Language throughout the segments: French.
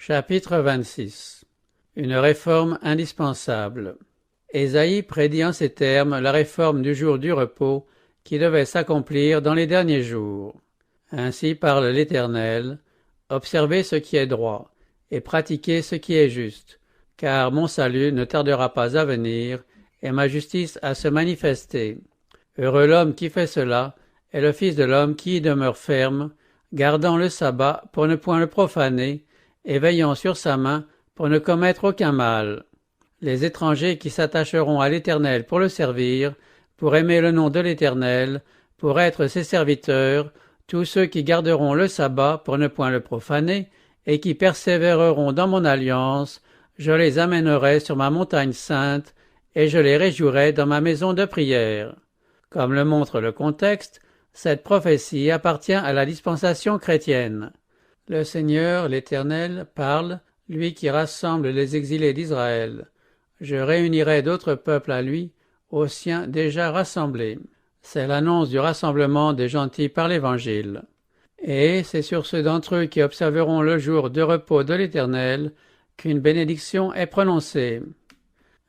Chapitre 26. Une réforme indispensable. Ésaïe prédit en ces termes la réforme du jour du repos qui devait s'accomplir dans les derniers jours. Ainsi parle l'Éternel, observez ce qui est droit, et pratiquez ce qui est juste, car mon salut ne tardera pas à venir, et ma justice à se manifester. Heureux l'homme qui fait cela, et le Fils de l'homme qui y demeure ferme, gardant le sabbat pour ne point le profaner, et veillant sur sa main pour ne commettre aucun mal. Les étrangers qui s'attacheront à l'Éternel pour le servir, pour aimer le nom de l'Éternel, pour être ses serviteurs, tous ceux qui garderont le sabbat pour ne point le profaner, et qui persévéreront dans mon alliance, je les amènerai sur ma montagne sainte, et je les réjouirai dans ma maison de prière. Comme le montre le contexte, cette prophétie appartient à la dispensation chrétienne. Le Seigneur, l'Éternel, parle, lui qui rassemble les exilés d'Israël. Je réunirai d'autres peuples à lui, aux siens déjà rassemblés. C'est l'annonce du rassemblement des gentils par l'Évangile. Et c'est sur ceux d'entre eux qui observeront le jour de repos de l'Éternel qu'une bénédiction est prononcée.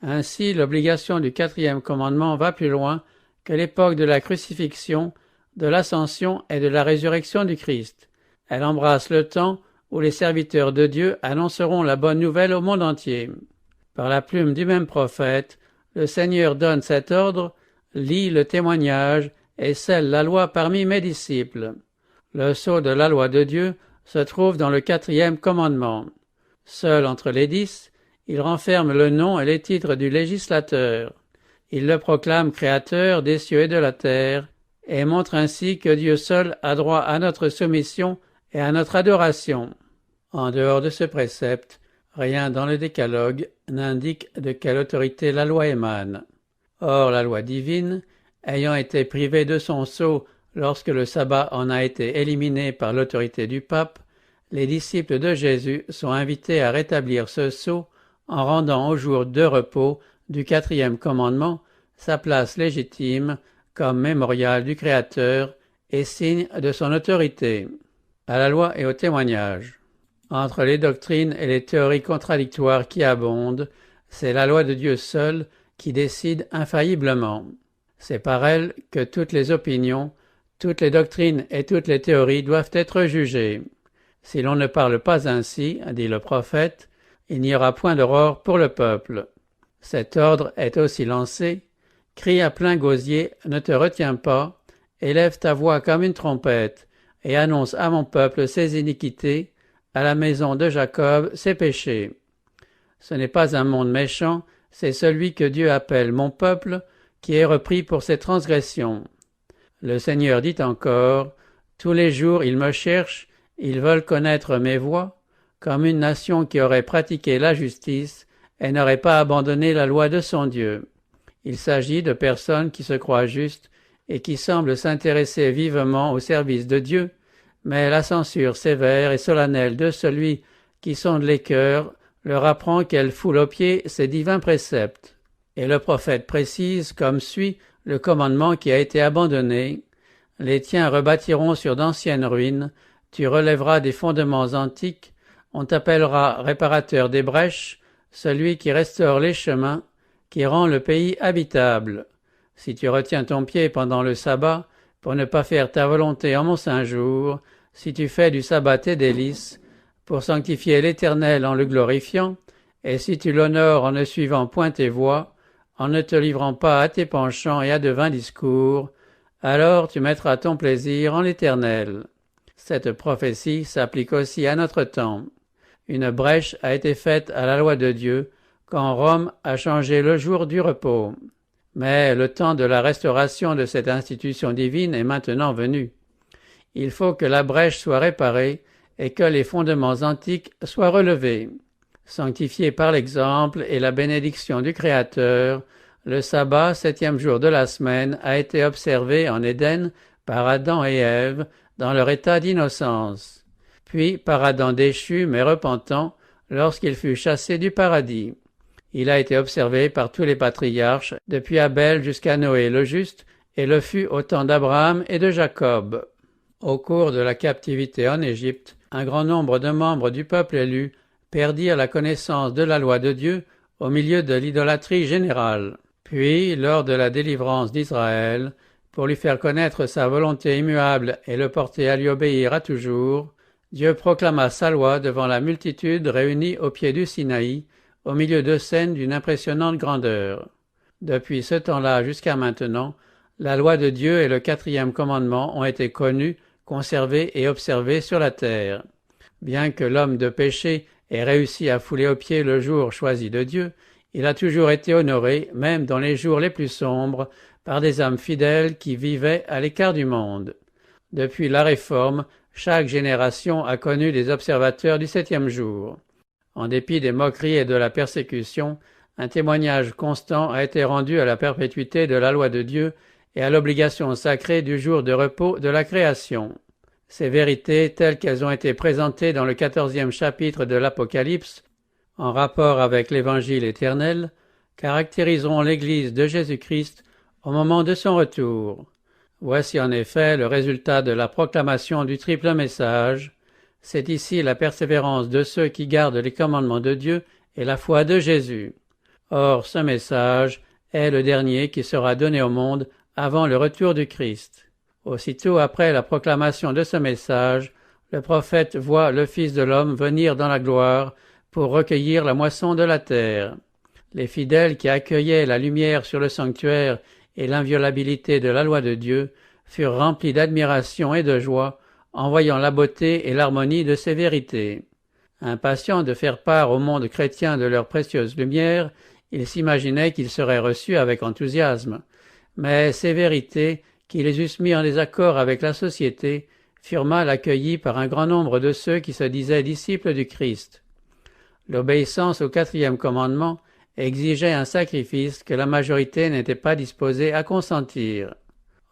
Ainsi, l'obligation du 4e commandement va plus loin que l'époque de la crucifixion, de l'ascension et de la résurrection du Christ. Elle embrasse le temps où les serviteurs de Dieu annonceront la bonne nouvelle au monde entier. Par la plume du même prophète, le Seigneur donne cet ordre, lis le témoignage et scelle la loi parmi mes disciples. Le sceau de la loi de Dieu se trouve dans le 4e commandement. Seul entre les 10, il renferme le nom et les titres du législateur. Il le proclame créateur des cieux et de la terre, et montre ainsi que Dieu seul a droit à notre soumission et à notre adoration. En dehors de ce précepte, rien dans le décalogue n'indique de quelle autorité la loi émane. Or, la loi divine, ayant été privée de son sceau lorsque le sabbat en a été éliminé par l'autorité du pape, les disciples de Jésus sont invités à rétablir ce sceau en rendant au jour de repos du 4e commandement sa place légitime comme mémorial du Créateur et signe de son autorité. À la loi et au témoignage. Entre les doctrines et les théories contradictoires qui abondent, c'est la loi de Dieu seule qui décide infailliblement. C'est par elle que toutes les opinions, toutes les doctrines et toutes les théories doivent être jugées. Si l'on ne parle pas ainsi, dit le prophète, il n'y aura point d'aurore pour le peuple. Cet ordre est aussi lancé. Crie à plein gosier, ne te retiens pas, élève ta voix comme une trompette, et annonce à mon peuple ses iniquités, à la maison de Jacob ses péchés. Ce n'est pas un monde méchant, c'est celui que Dieu appelle mon peuple, qui est repris pour ses transgressions. Le Seigneur dit encore, tous les jours ils me cherchent, ils veulent connaître mes voies, comme une nation qui aurait pratiqué la justice et n'aurait pas abandonné la loi de son Dieu. Il s'agit de personnes qui se croient justes et qui semblent s'intéresser vivement au service de Dieu, mais la censure sévère et solennelle de celui qui sonde les cœurs leur apprend qu'elle foule aux pieds ses divins préceptes. Et le prophète précise comme suit le commandement qui a été abandonné. Les tiens rebâtiront sur d'anciennes ruines, tu relèveras des fondements antiques, on t'appellera réparateur des brèches, celui qui restaure les chemins, qui rend le pays habitable. Si tu retiens ton pied pendant le sabbat, pour ne pas faire ta volonté en mon saint jour, si tu fais du sabbat tes délices, pour sanctifier l'Éternel en le glorifiant, et si tu l'honores en ne suivant point tes voies, en ne te livrant pas à tes penchants et à de vains discours, alors tu mettras ton plaisir en l'Éternel. Cette prophétie s'applique aussi à notre temps. Une brèche a été faite à la loi de Dieu, quand Rome a changé le jour du repos. Mais le temps de la restauration de cette institution divine est maintenant venu. Il faut que la brèche soit réparée et que les fondements antiques soient relevés. Sanctifié par l'exemple et la bénédiction du Créateur, le sabbat, 7e jour de la semaine, a été observé en Éden par Adam et Ève dans leur état d'innocence, puis par Adam déchu mais repentant lorsqu'il fut chassé du paradis. Il a été observé par tous les patriarches, depuis Abel jusqu'à Noé le juste, et le fut au temps d'Abraham et de Jacob. Au cours de la captivité en Égypte, un grand nombre de membres du peuple élu perdirent la connaissance de la loi de Dieu au milieu de l'idolâtrie générale. Puis, lors de la délivrance d'Israël, pour lui faire connaître sa volonté immuable et le porter à lui obéir à toujours, Dieu proclama sa loi devant la multitude réunie au pied du Sinaï, au milieu de scènes d'une impressionnante grandeur. Depuis ce temps-là jusqu'à maintenant, la loi de Dieu et le 4e commandement ont été connus, conservés et observés sur la terre. Bien que l'homme de péché ait réussi à fouler aux pieds le jour choisi de Dieu, il a toujours été honoré, même dans les jours les plus sombres, par des âmes fidèles qui vivaient à l'écart du monde. Depuis la Réforme, chaque génération a connu des observateurs du 7e jour. En dépit des moqueries et de la persécution, un témoignage constant a été rendu à la perpétuité de la loi de Dieu et à l'obligation sacrée du jour de repos de la création. Ces vérités, telles qu'elles ont été présentées dans le 14e chapitre de l'Apocalypse, en rapport avec l'Évangile éternel, caractériseront l'Église de Jésus-Christ au moment de son retour. Voici en effet le résultat de la proclamation du triple message. C'est ici la persévérance de ceux qui gardent les commandements de Dieu et la foi de Jésus. Or, ce message est le dernier qui sera donné au monde avant le retour du Christ. Aussitôt après la proclamation de ce message, le prophète voit le Fils de l'homme venir dans la gloire pour recueillir la moisson de la terre. Les fidèles qui accueillaient la lumière sur le sanctuaire et l'inviolabilité de la loi de Dieu furent remplis d'admiration et de joie en voyant la beauté et l'harmonie de ces vérités. Impatients de faire part au monde chrétien de leur précieuse lumière, ils s'imaginaient qu'ils seraient reçus avec enthousiasme. Mais ces vérités, qui les eussent mis en désaccord avec la société, furent mal accueillies par un grand nombre de ceux qui se disaient disciples du Christ. L'obéissance au 4e commandement exigeait un sacrifice que la majorité n'était pas disposée à consentir.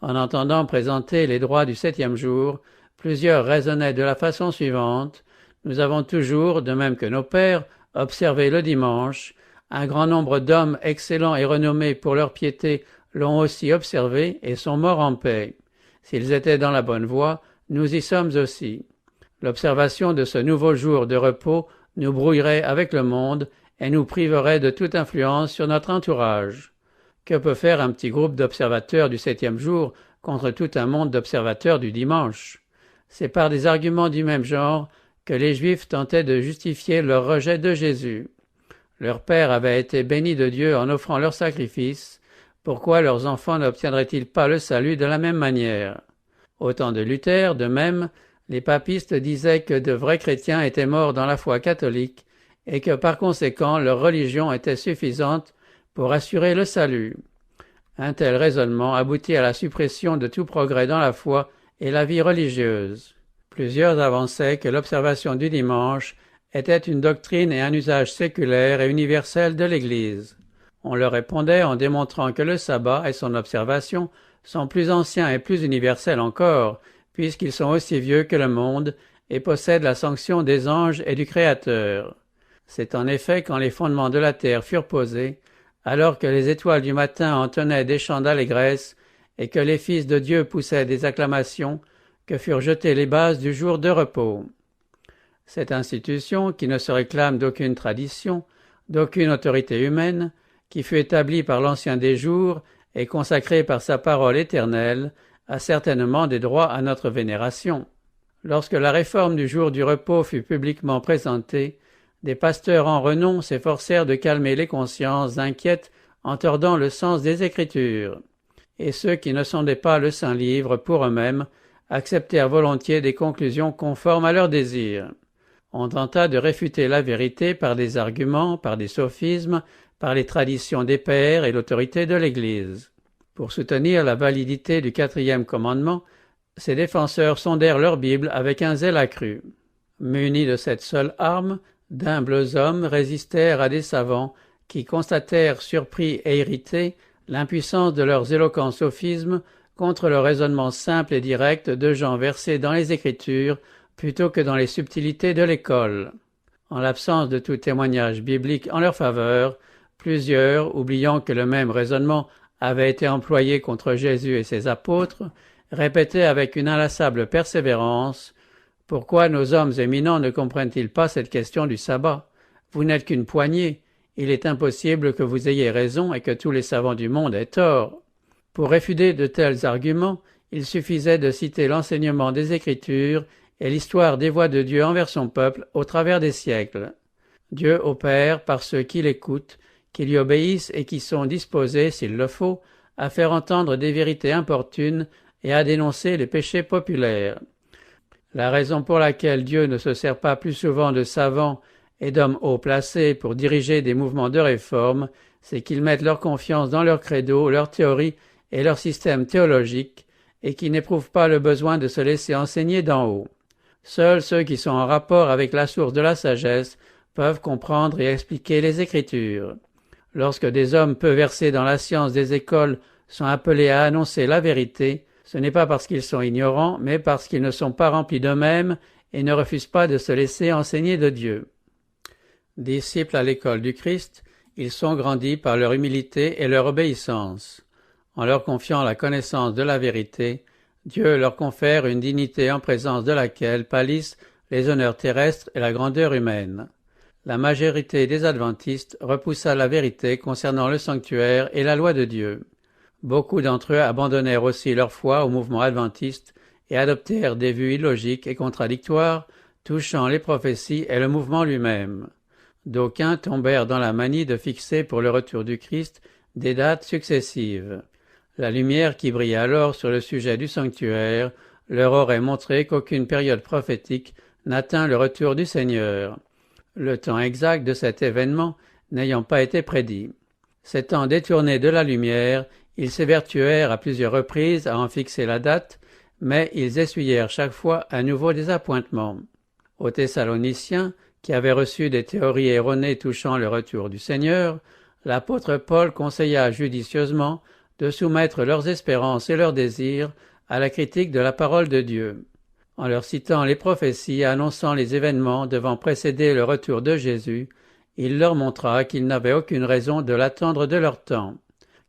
En entendant présenter les droits du 7e jour, plusieurs raisonnaient de la façon suivante: nous avons toujours, de même que nos pères, observé le dimanche. Un grand nombre d'hommes excellents et renommés pour leur piété l'ont aussi observé et sont morts en paix. S'ils étaient dans la bonne voie, nous y sommes aussi. L'observation de ce nouveau jour de repos nous brouillerait avec le monde et nous priverait de toute influence sur notre entourage. Que peut faire un petit groupe d'observateurs du 7e jour contre tout un monde d'observateurs du dimanche? C'est par des arguments du même genre que les Juifs tentaient de justifier leur rejet de Jésus. Leur père avait été béni de Dieu en offrant leur sacrifice. Pourquoi leurs enfants n'obtiendraient-ils pas le salut de la même manière? Au temps de Luther, de même, les papistes disaient que de vrais chrétiens étaient morts dans la foi catholique et que par conséquent leur religion était suffisante pour assurer le salut. Un tel raisonnement aboutit à la suppression de tout progrès dans la foi et la vie religieuse. Plusieurs avançaient que l'observation du dimanche était une doctrine et un usage séculaire et universel de l'Église. On leur répondait en démontrant que le sabbat et son observation sont plus anciens et plus universels encore, puisqu'ils sont aussi vieux que le monde et possèdent la sanction des anges et du Créateur. C'est en effet quand les fondements de la terre furent posés, alors que les étoiles du matin entonnaient des chants d'allégresse et que les fils de Dieu poussaient des acclamations, que furent jetées les bases du jour de repos. Cette institution, qui ne se réclame d'aucune tradition, d'aucune autorité humaine, qui fut établie par l'Ancien des jours et consacrée par sa parole éternelle, a certainement des droits à notre vénération. Lorsque la réforme du jour du repos fut publiquement présentée, des pasteurs en renom s'efforcèrent de calmer les consciences inquiètes en tordant le sens des Écritures. Et ceux qui ne sondaient pas le Saint-Livre pour eux-mêmes acceptèrent volontiers des conclusions conformes à leurs désirs. On tenta de réfuter la vérité par des arguments, par des sophismes, par les traditions des pères et l'autorité de l'Église. Pour soutenir la validité du 4e commandement, ces défenseurs sondèrent leur Bible avec un zèle accru. Munis de cette seule arme, d'humbles hommes résistèrent à des savants qui constatèrent surpris et irrités l'impuissance de leurs éloquents sophismes contre le raisonnement simple et direct de gens versés dans les Écritures plutôt que dans les subtilités de l'école. En l'absence de tout témoignage biblique en leur faveur, plusieurs, oubliant que le même raisonnement avait été employé contre Jésus et ses apôtres, répétaient avec une inlassable persévérance: « Pourquoi nos hommes éminents ne comprennent-ils pas cette question du sabbat? vous n'êtes qu'une poignée. Il est impossible que vous ayez raison et que tous les savants du monde aient tort. » Pour réfuter de tels arguments, il suffisait de citer l'enseignement des Écritures et l'histoire des voies de Dieu envers son peuple au travers des siècles. Dieu opère par ceux qui l'écoutent, qui lui obéissent et qui sont disposés, s'il le faut, à faire entendre des vérités importunes et à dénoncer les péchés populaires. La raison pour laquelle Dieu ne se sert pas plus souvent de savants et d'hommes haut placés pour diriger des mouvements de réforme, c'est qu'ils mettent leur confiance dans leur credo, leur théorie et leur système théologique, et qui n'éprouvent pas le besoin de se laisser enseigner d'en haut. Seuls ceux qui sont en rapport avec la source de la sagesse peuvent comprendre et expliquer les Écritures. Lorsque des hommes peu versés dans la science des écoles sont appelés à annoncer la vérité, ce n'est pas parce qu'ils sont ignorants, mais parce qu'ils ne sont pas remplis d'eux-mêmes et ne refusent pas de se laisser enseigner de Dieu. Disciples à l'école du Christ, ils sont grandis par leur humilité et leur obéissance. En leur confiant la connaissance de la vérité, Dieu leur confère une dignité en présence de laquelle pâlissent les honneurs terrestres et la grandeur humaine. La majorité des adventistes repoussa la vérité concernant le sanctuaire et la loi de Dieu. Beaucoup d'entre eux abandonnèrent aussi leur foi au mouvement adventiste et adoptèrent des vues illogiques et contradictoires touchant les prophéties et le mouvement lui-même. D'aucuns tombèrent dans la manie de fixer pour le retour du Christ des dates successives. La lumière qui brillait alors sur le sujet du sanctuaire leur aurait montré qu'aucune période prophétique n'atteint le retour du Seigneur, le temps exact de cet événement n'ayant pas été prédit. S'étant détournés de la lumière, ils s'évertuèrent à plusieurs reprises à en fixer la date, mais ils essuyèrent chaque fois un nouveau désappointement. Aux Thessaloniciens, qui avaient reçu des théories erronées touchant le retour du Seigneur, l'apôtre Paul conseilla judicieusement de soumettre leurs espérances et leurs désirs à la critique de la parole de Dieu. En leur citant les prophéties annonçant les événements devant précéder le retour de Jésus, il leur montra qu'ils n'avaient aucune raison de l'attendre de leur temps.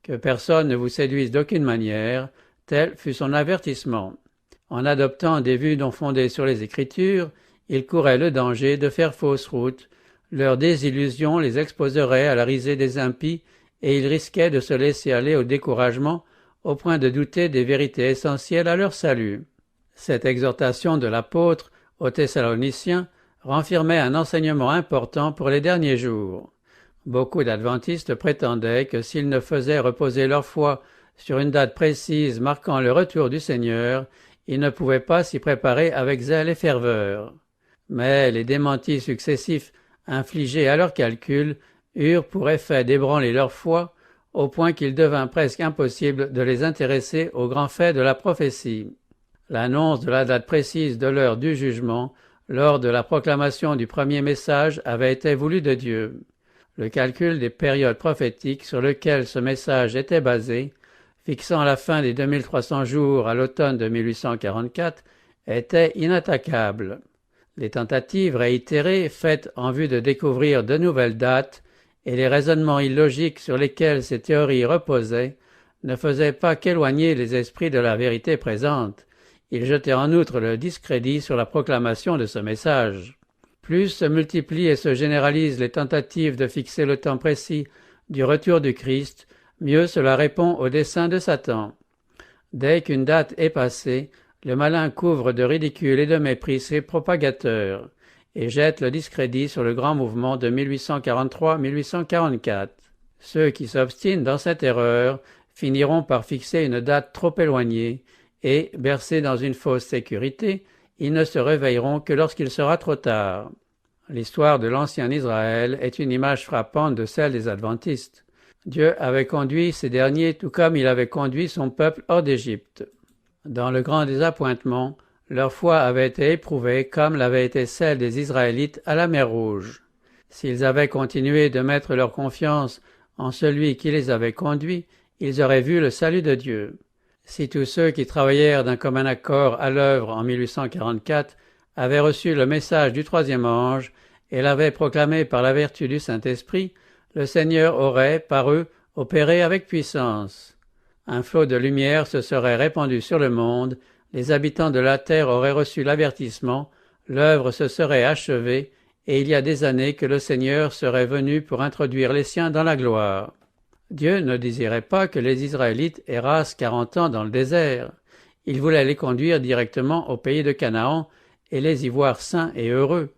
Que personne ne vous séduise d'aucune manière, tel fut son avertissement. En adoptant des vues non fondées sur les Écritures, ils couraient le danger de faire fausse route, leur désillusion les exposerait à la risée des impies et ils risquaient de se laisser aller au découragement au point de douter des vérités essentielles à leur salut. Cette exhortation de l'apôtre aux Thessaloniciens renfermait un enseignement important pour les derniers jours. Beaucoup d'adventistes prétendaient que s'ils ne faisaient reposer leur foi sur une date précise marquant le retour du Seigneur, ils ne pouvaient pas s'y préparer avec zèle et ferveur. Mais les démentis successifs infligés à leurs calculs eurent pour effet d'ébranler leur foi, au point qu'il devint presque impossible de les intéresser aux grands faits de la prophétie. L'annonce de la date précise de l'heure du jugement, lors de la proclamation du premier message, avait été voulue de Dieu. Le calcul des périodes prophétiques sur lesquelles ce message était basé, fixant la fin des 2300 jours à l'automne de 1844, était inattaquable. Les tentatives réitérées, faites en vue de découvrir de nouvelles dates, et les raisonnements illogiques sur lesquels ces théories reposaient, ne faisaient pas qu'éloigner les esprits de la vérité présente. Ils jetaient en outre le discrédit sur la proclamation de ce message. Plus se multiplient et se généralisent les tentatives de fixer le temps précis du retour du Christ, mieux cela répond au dessein de Satan. Dès qu'une date est passée, le malin couvre de ridicule et de mépris ses propagateurs, et jette le discrédit sur le grand mouvement de 1843-1844. Ceux qui s'obstinent dans cette erreur finiront par fixer une date trop éloignée, et, bercés dans une fausse sécurité, ils ne se réveilleront que lorsqu'il sera trop tard. L'histoire de l'ancien Israël est une image frappante de celle des adventistes. Dieu avait conduit ces derniers tout comme il avait conduit son peuple hors d'Égypte. Dans le grand désappointement, leur foi avait été éprouvée comme l'avait été celle des Israélites à la mer Rouge. S'ils avaient continué de mettre leur confiance en celui qui les avait conduits, ils auraient vu le salut de Dieu. Si tous ceux qui travaillèrent d'un commun accord à l'œuvre en 1844 avaient reçu le message du troisième ange et l'avaient proclamé par la vertu du Saint-Esprit, le Seigneur aurait, par eux, opéré avec puissance. Un flot de lumière se serait répandu sur le monde, les habitants de la terre auraient reçu l'avertissement, l'œuvre se serait achevée, et il y a des années que le Seigneur serait venu pour introduire les siens dans la gloire. Dieu ne désirait pas que les Israélites errassent 40 ans dans le désert. Il voulait les conduire directement au pays de Canaan et les y voir saints et heureux.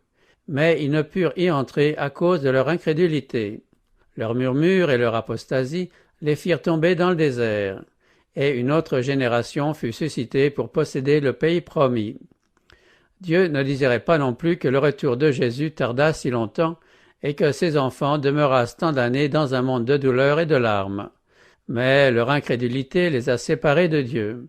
Mais ils ne purent y entrer à cause de leur incrédulité. Leur murmure et leur apostasie les firent tomber dans le désert, et une autre génération fut suscitée pour posséder le pays promis. Dieu ne désirait pas non plus que le retour de Jésus tardât si longtemps et que ses enfants demeurassent tant d'années dans un monde de douleur et de larmes. Mais leur incrédulité les a séparés de Dieu.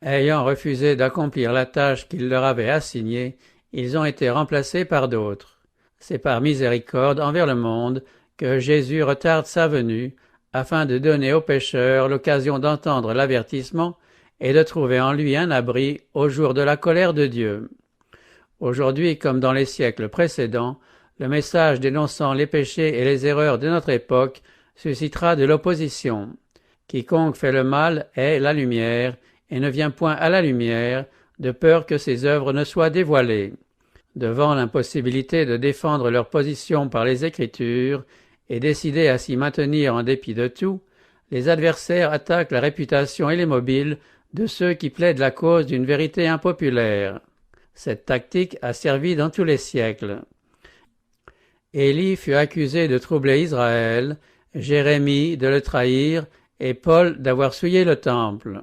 Ayant refusé d'accomplir la tâche qu'il leur avait assignée, ils ont été remplacés par d'autres. C'est par miséricorde envers le monde que Jésus retarde sa venue, afin de donner aux pécheurs l'occasion d'entendre l'avertissement et de trouver en lui un abri au jour de la colère de Dieu. Aujourd'hui, comme dans les siècles précédents, le message dénonçant les péchés et les erreurs de notre époque suscitera de l'opposition. Quiconque fait le mal est la lumière et ne vient point à la lumière, de peur que ses œuvres ne soient dévoilées. Devant l'impossibilité de défendre leur position par les Écritures et décidés à s'y maintenir en dépit de tout, les adversaires attaquent la réputation et les mobiles de ceux qui plaident la cause d'une vérité impopulaire. Cette tactique a servi dans tous les siècles. Élie fut accusé de troubler Israël, Jérémie de le trahir et Paul d'avoir souillé le temple.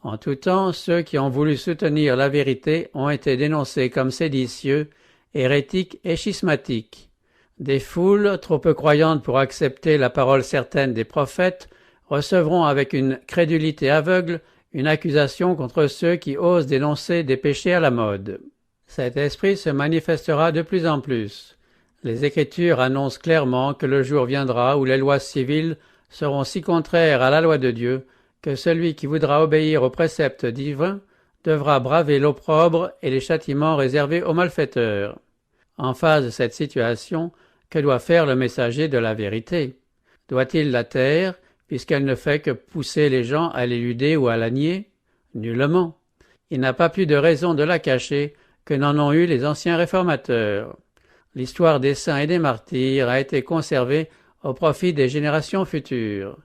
En tout temps, ceux qui ont voulu soutenir la vérité ont été dénoncés comme séditieux, hérétiques et schismatiques. Des foules, trop peu croyantes pour accepter la parole certaine des prophètes, recevront avec une crédulité aveugle une accusation contre ceux qui osent dénoncer des péchés à la mode. Cet esprit se manifestera de plus en plus. Les Écritures annoncent clairement que le jour viendra où les lois civiles seront si contraires à la loi de Dieu que celui qui voudra obéir aux préceptes divins devra braver l'opprobre et les châtiments réservés aux malfaiteurs. En face de cette situation, que doit faire le messager de la vérité? Doit-il la taire, puisqu'elle ne fait que pousser les gens à l'éluder ou à la nier? Nullement. Il n'a pas plus de raison de la cacher que n'en ont eu les anciens réformateurs. L'histoire des saints et des martyrs a été conservée au profit des générations futures.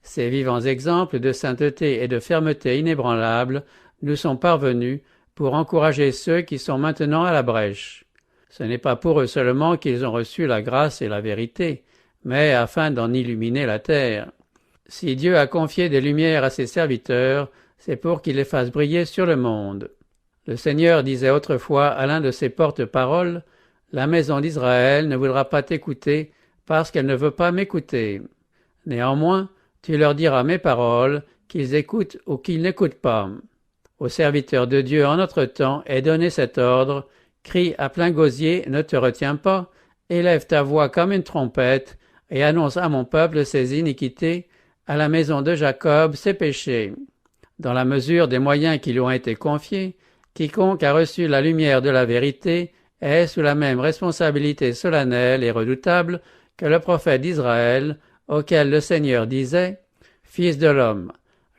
Ces vivants exemples de sainteté et de fermeté inébranlable nous sont parvenus pour encourager ceux qui sont maintenant à la brèche. Ce n'est pas pour eux seulement qu'ils ont reçu la grâce et la vérité, mais afin d'en illuminer la terre. Si Dieu a confié des lumières à ses serviteurs, c'est pour qu'ils les fassent briller sur le monde. Le Seigneur disait autrefois à l'un de ses porte-paroles, « La maison d'Israël ne voudra pas t'écouter parce qu'elle ne veut pas m'écouter. Néanmoins, tu leur diras mes paroles, qu'ils écoutent ou qu'ils n'écoutent pas. » Aux serviteurs de Dieu en notre temps est donné cet ordre, « Crie à plein gosier, ne te retiens pas, élève ta voix comme une trompette, et annonce à mon peuple ses iniquités, à la maison de Jacob ses péchés. » Dans la mesure des moyens qui lui ont été confiés, quiconque a reçu la lumière de la vérité est sous la même responsabilité solennelle et redoutable que le prophète d'Israël, auquel le Seigneur disait « Fils de l'homme,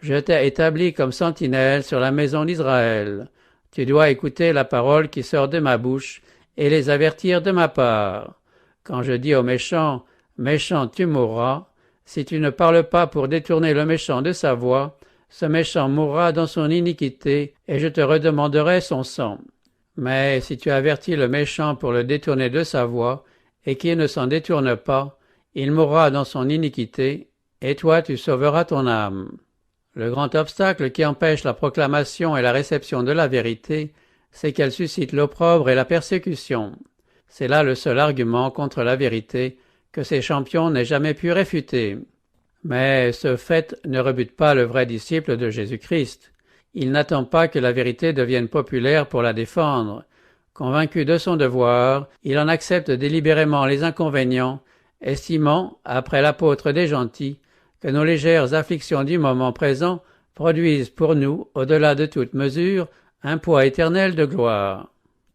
je t'ai établi comme sentinelle sur la maison d'Israël. Tu dois écouter la parole qui sort de ma bouche et les avertir de ma part. Quand je dis au méchant « Méchant, tu mourras », si tu ne parles pas pour détourner le méchant de sa voie, ce méchant mourra dans son iniquité, et je te redemanderai son sang. Mais si tu avertis le méchant pour le détourner de sa voie, et qu'il ne s'en détourne pas, il mourra dans son iniquité, et toi tu sauveras ton âme. » Le grand obstacle qui empêche la proclamation et la réception de la vérité, c'est qu'elle suscite l'opprobre et la persécution. C'est là le seul argument contre la vérité que ces champions n'aient jamais pu réfuter. Mais ce fait ne rebute pas le vrai disciple de Jésus-Christ. Il n'attend pas que la vérité devienne populaire pour la défendre. Convaincu de son devoir, il en accepte délibérément les inconvénients, estimant, après l'apôtre des gentils, que nos légères afflictions du moment présent produisent pour nous, au-delà de toute mesure, un poids éternel de gloire.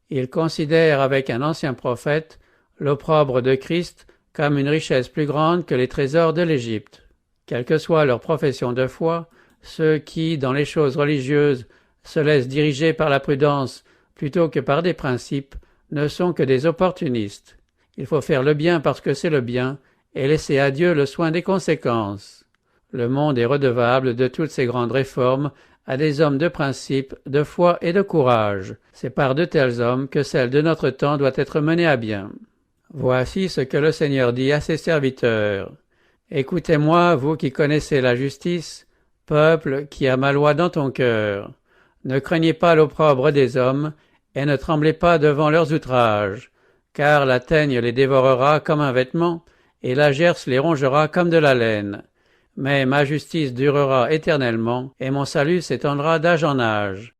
Il considère avec un ancien prophète l'opprobre de Christ comme une richesse plus grande que les trésors de l'Égypte. Quelle que soit leur profession de foi, ceux qui, dans les choses religieuses, se laissent diriger par la prudence plutôt que par des principes, ne sont que des opportunistes. Il faut faire le bien parce que c'est le bien, et laisser à Dieu le soin des conséquences. Le monde est redevable de toutes ces grandes réformes à des hommes de principe, de foi et de courage. C'est par de tels hommes que celle de notre temps doit être menée à bien. Voici ce que le Seigneur dit à ses serviteurs. Écoutez-moi, vous qui connaissez la justice, peuple qui a ma loi dans ton cœur. Ne craignez pas l'opprobre des hommes, et ne tremblez pas devant leurs outrages, car la teigne les dévorera comme un vêtement, et la gerce les rongera comme de la laine. Mais ma justice durera éternellement, et mon salut s'étendra d'âge en âge.